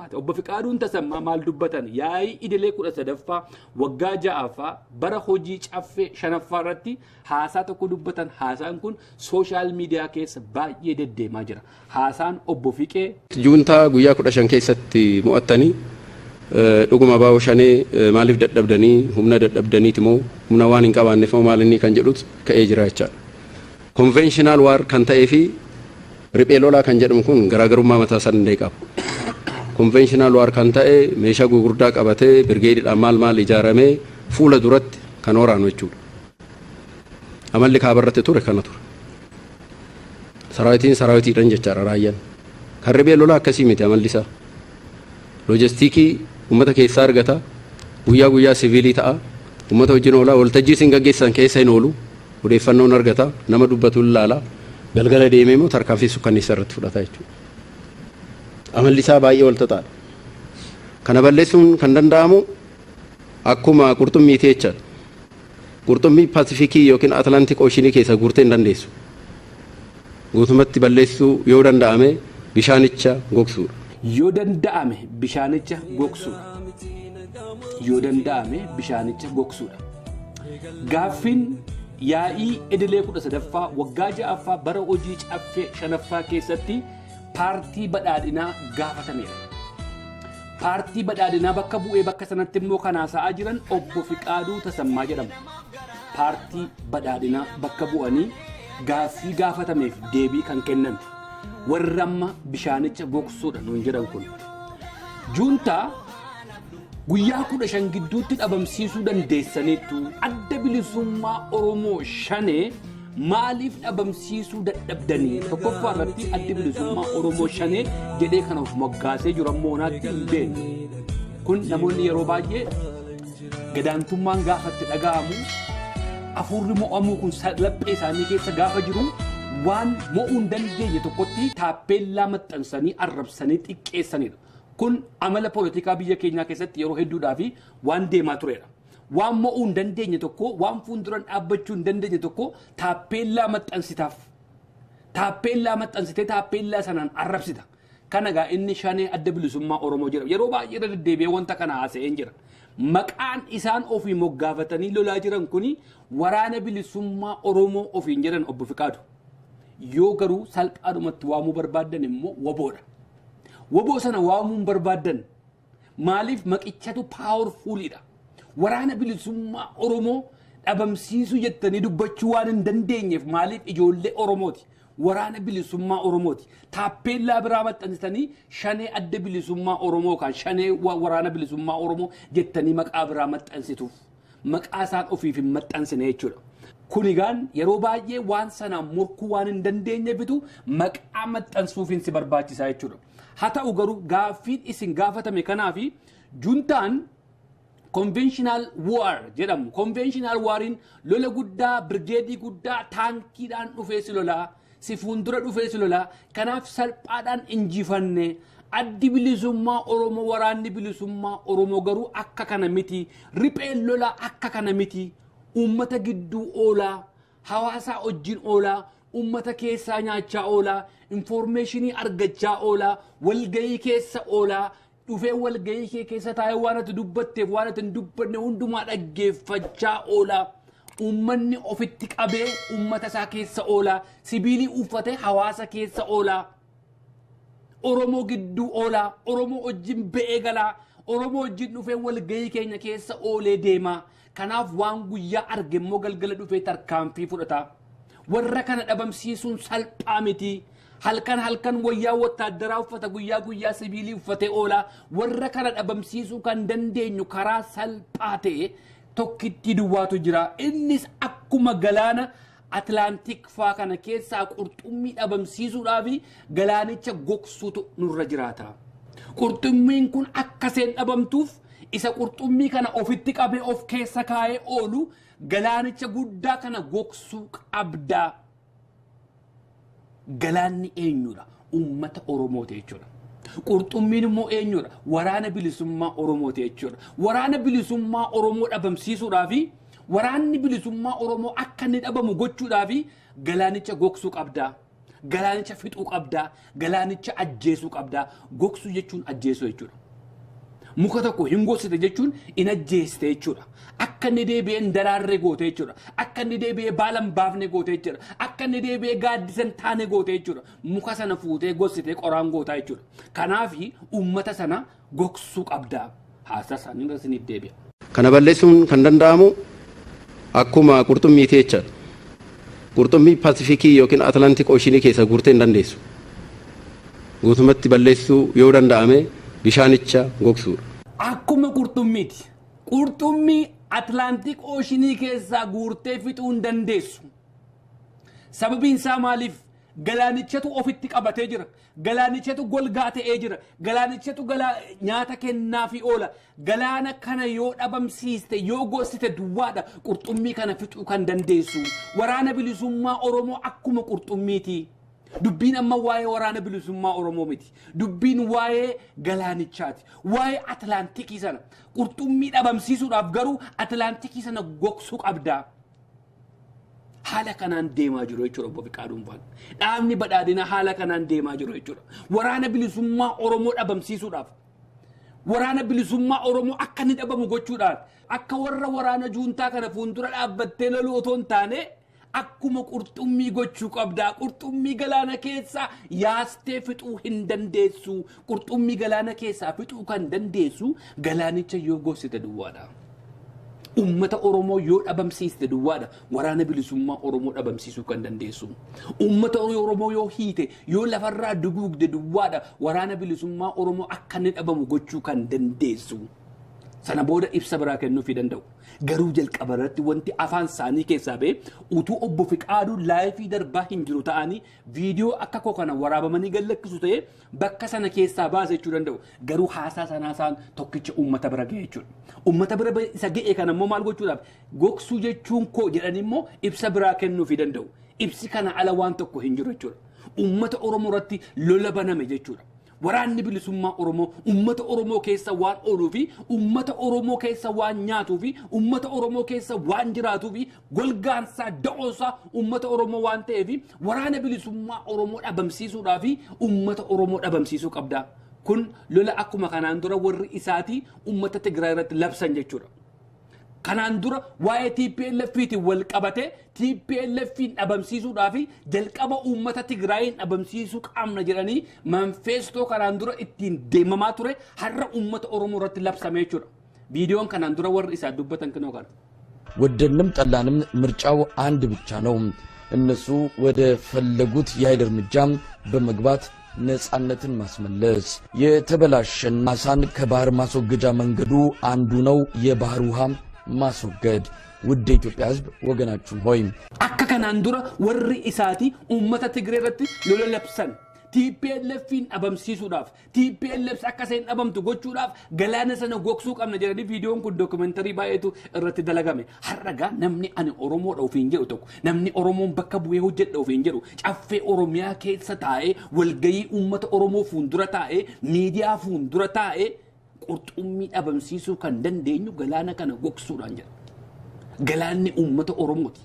tasammaati. Obbo Fiqaaduun Tasammaa maal dubbatan yaa'ii idilee 13ffaa waggaa 6ffaa bara hojii caffee 5ffaa irratti haasaa tokko dubbatan. Haasaan kun sooshaal miidiyaa keessa baay'ee deddeemaa jira. Haasaan obbo Fiqee juuntaa guyyaa 15 keessatti mo'attanii dhuguma baa'oo shanee maaliif dadhabdanii humna dadhabdaniiti moo humna waan hin qabaanneef moo maal inni kan jedhutu ka'ee jira jechaadha. Konvenshinal waar kan ta'ee fi riphee lolaa kan jedhamu kun garaagarummaa mataa isaa danda'e qaba. Konvenshinal waar kan ta'e meeshaa gurguddaa qabatee birgeediidhaan maal ijaaramee fuula duratti kan waraanu jechuudha. Amalli kaabarratti ture kana ture. Saraawitiidhaan jechaadha raayyaan. Kan riphee lolaa akkasii miti amalli isaa. Loojistiikii uummata keessaa argata. Guyyaa siviilii ta'a. Uummata wajjin oolaa waltajjii isin gaggeessan keessa hin oolu. Odeeffannoon argata. Nama dubbatu ilaala. Galgala deemee immoo tarkaanfii sukkanneessa irratti fudhata jechuudha. Amalli isaa baay'ee wal xaxaadha. Kana balleessuun kan danda'amu akkuma qurxummiitii jechaadha. Qurxummii Paasifikii yookiin Atlaantik Ooshinii keessa guurtee hin dandeessu. Guutumatti balleessuu yoo danda'ame bishaanicha gogsuudha. Yoo danda'ame bishaanicha gogsuudha. Yoo danda'ame bishaanicha gogsuudha. Gaaffiin yaa'ii idilee 13ffaa waggaa 6ffaa bara hojii caffee 5ffaa keessatti paartii badhaadhinaa gaafatameera. Paartii badhaadhinaa bakka bu'ee bakka sanatti immoo kan haasa'aa jiran obbo Fiqaaduu Tasammaa jedhamu. Paartii badhaadhinaa bakka bu'anii gaaffii gaafatameef deebii kan kennan warra amma bishaanicha gogsuudha nuun jedhan kun. Juuntaa guyyaa 15 gidduutti dhabamsiisuu dandeessaniitu adda bilisummaa Oromoo shanee maaliif dhabamsiisuu dadhabdanii? Tokkoffaa irratti adda bilisummaa Oromoo shanee jedhee kan of moggaasee jiru ammoo naatti hin beeknu. Kun namoonni yeroo baay'ee gadaantummaan gaafatti dhaga'amu afurri mo'amuu kun laphee isaanii keessa gaafa jiru waan mo'uu hin dandeenye tokkotti taappeellaa maxxansanii arrabsanii xiqqeessanidha. Kun amala poolitikaa biyya keenyaa keessatti yeroo hedduudhaa fi waan deemaa turedha. Waan mo'uu hin dandeenye tokko, waan fuulduraan dhaabbachuu hin dandeenye tokko taappeellaa maxxansitaaf. Taappeellaa maxxansitee taappeellaa sanaan arrabsita. Kana egaa inni shanee adda bilisummaa Oromoo jedhama. Yeroo baay'ee irra deddeebi'ee wanta kana haasa'een jira. Maqaan isaan ofii moggaafatanii lolaa jiran kuni waraana bilisummaa Oromoo ofiin jedhan obbo Fiqaadu. Yoo garuu salphaadhumatti waamuu barbaaddan immoo waboodha. Waboo sana waamuun barbaaddan maaliif maqichatu paaworfuulidha. Waraana bilisummaa Oromoo dhabamsiisuu jettanii dubbachuu waan hin dandeenyeef maaliif ijoollee Oromooti. Waraana bilisummaa Oromooti. Taappeellaa biraa maxxansitanii shanee adda bilisummaa Oromoo kan shanee waraana bilisummaa Oromoo jettanii maqaa biraa maxxansituuf. Maqaa isaan ofiif hin maxxansine jechuudha. Kunigaan yeroo baay'ee waan sanaan morkuu waan hin dandeenyeefitu maqaa maxxansuufiin si barbaachisaa jechuudha. Haa ta'u garuu gaaffiin isin gaafatame kanaafi juntaan conventional war jedhamu. Conventional wariin lola guddaa, birgeedii guddaa, taankiidhaan dhufee si lolaa, si fuuldura dhufee si lolaa. Kanaaf salphaadhaan injifanne addi bilisummaa Oromoo waraanni bilisummaa Oromoo garuu akka kana miti. Ripheen lolaa akka kana miti. Uummata gidduu oolaa, hawaasaa wajjin oolaa, uummata keessaa nyaachaa oolaa, informationii argachaa oolaa, walgahii keessa oolaa, dhufee walgahii kee keessa taa'ee waan ati dubbatteef waan ati hin dubbanne hundumaa dhaggeeffachaa oolaa. Uummanni ofitti qabee uummata isaa keessa oolaa, sibiilii uffatee hawaasa keessa oolaa. Oromoo gidduu oolaa, Oromoo wajjin ba'ee galaa, Oromoo wajjin dhufee walgahii keenya keessa oolee deemaa. Kanaaf waan guyyaa arge immoo galgala dhufee tarkaanfii fudhata. Warra kana dhabamsiisuun salphaa miti. Halkan wayyaa wotaaddaraa uffata guyyaa sibiilii uffatee oolaa. Warra kana dhabamsiisuu kan dandeenyu karaa salphaa ta'e tokkitti duwwaatu jira. Innis akkuma galaana Atlaantik faa kana keessaa qurxummii dhabamsiisuudhaaf galaanicha gogsuutu nurra jiraata. Qurxummiin kun akka seen dhabamtuuf isa qurxummii kana ofitti qabee of keessa kaa'ee oolu galaanicha guddaa kana gogsuu qabda. Galaanni eenyudha? Uummata Oromooti jechuudha. Qurxummiin immoo eenyudha? Waraana bilisummaa Oromooti jechuudha. Waraana bilisummaa Oromoo dhabamsiisuudhaaf waraanni bilisummaa Oromoo akka inni dhabamu gochuudhaaf galaanicha gogsuu qabda. galaanicha fixuu qabdaa, galaanicha ajjeesuu qabdaa. Gogsuu jechuun ajjeesuu jechuudha. Muka tokko hin gogsite jechuun in ajjeeste jechuudha. Akka inni deebi'ee daraarree goote jechuudha. Akka inni deebi'ee baala hin baafne goote jechuudha. Akka inni deebi'ee gaaddisa hin taane goote jechuudha. Muka sana fuutee gogsitee qoraan gootaa jechuudha. Kanaaf uummata sana gogsuu qabdaa. Haasaa isaanii irra isiniif deebi'a. Kana balleessuun kan danda'amu akkuma qurxummiitii jechaadha. Qurxummii Paasifikii yookiin Atlantik Ooshinii keessa guurtee hin dandeessu. Guutumatti balleessuu yoo danda'ame bishaanicha gogsuudha. Akkuma qurxummiiti. Qurxummii Atlantik Ooshinii keessaa guurtee fixuu hin dandeessu. Sababiin isaa maaliif? Galaanichatu ofitti qabatee jira. Galaanichatu golgaa ta'ee jira. Galaanichatu nyaata kennaafii oola. Galaana kana yoo dhabamsiiste yoo gogsite duwwaadha qurxummii kana fixuu kan dandeessu. Waraana bilisummaa Oromoo akkuma qurxummiiti. Dubbiin amma waa'ee waraana bilisummaa Oromoo miti. Dubbiin waa'ee galaanichaati. Waa'ee Atlaantikii sana qurxummii dhabamsiisuudhaaf garuu Atlaantikii sana gogsuu qabdaa. Haala kanaan deemaa jiru jechuudha obbo Fiqaaduun Faana. Dhaabni badhaadhina haala kanaan deemaa jiru jechuudha. Waraana bilisummaa Oromoo dhabamsiisuudhaaf. Waraana bilisummaa Oromoo akka inni dhabamu gochuudhaan akka warra waraana juuntaa kana fuuldura dhaabbattee loluu otoo hin taane akkuma qurxummii gochuu qabdaa. Qurxummii galaana keessaa yaastee fixuu hin dandeessu. Qurxummii galaana keessaa fixuu kan dandeessu galaanicha yoo gogsite duwwaadha. Uummata Oromoo yoo dhabamsiiste duwwaadha waraana bilisummaa Oromoo dhabamsiisuu kan dandeessu. Uummata Oromoo yoo hiite yoo lafarraa duguugde duwwaadha waraana bilisummaa Oromoo akka inni dhabamu gochuu kan dandeessu. Sana booda ibsa biraa kennuufii danda'u. Garuu jalqaba irratti wanti afaan isaanii keessaa ba'e utuu obbo Fiqaaduun laayifii darbaa hin jiru ta'anii viidiyoo akka koo kana waraabamanii gallakkisu ta'ee bakka sana keessaa baase jechuu danda'u. Garuu haasaa sanaa isaan tokkicha uummata bira ga'e jechuudha. Uummata bira isa ga'e kana immoo maal gochuudhaaf gogsuu jechuun koo jedhanii immoo ibsa biraa kennuufii danda'u. Ibsi kana ala waan tokko hin jiru jechuudha. Uummata Oromoo irratti lola baname jechuudha. Waraanni bilisummaa Oromoo uummata Oromoo keessa waan ooluu fi uummata Oromoo keessa waan nyaatuu fi uummata Oromoo keessa waan jiraatuu fi golgaansaa da'oosaa uummata Oromoo waan ta'eef waraana bilisummaa Oromoo dhabamsiisuudhaa fi uummata Oromoo dhabamsiisuu qabda. Kun lola akkuma kanaan dura warri isaatii uummata Tigraay irratti labsan jechuudha. Kanaan dura waa'ee TPLFiitiin wal qabate TPLFiin dhabamsiisuudhaa fi jalqaba uummata Tigraayin dhabamsiisuu qabna jedhanii manifeestoo kanaan dura ittiin deemamaa ture har'a uummata Oromoo irratti labsame jechuudha. Viidiyoon kanaan dura warri isaa dubbatan kanoo kana. ወደንም ጠላንም ምርጫው አንድ ብቻ ነው። እነሱ ወደ ፈለጉት የኃይል እርምጃ በመግባት ነፃነትን ማስመለስ የተበላሸን አሳን ከባህር ማስወገጃ መንገዱ አንዱ ነው የባህር ውሃ ማስወገድ። ውድ ኢትዮጵያ ሕዝብ ወገናችን ሆይ akka kanaan dura warri isaati uummata Tigree irratti lola labsan TPLFiin dhabamsiisuudhaaf TPLF akka seen dhabamtu gochuudhaaf galaana sana gogsuu qabna jedhanii viidiyoon kun dookumentarii baay'eetu irratti dalagame. Har'agaa namni ani Oromoo ofiin jedhu tokko namni Oromoon bakka bu'ee hojjedha ofiin jedhu caffee Oromiyaa keessa taa'ee walgayii uummata Oromoo fuuldura taa'ee miidiyaa fuuldura taa'ee qurxummii dhabamsiisuu kan dandeenyu galaana kana gogsuudhaan jedha. Galaanni uummata Oromooti.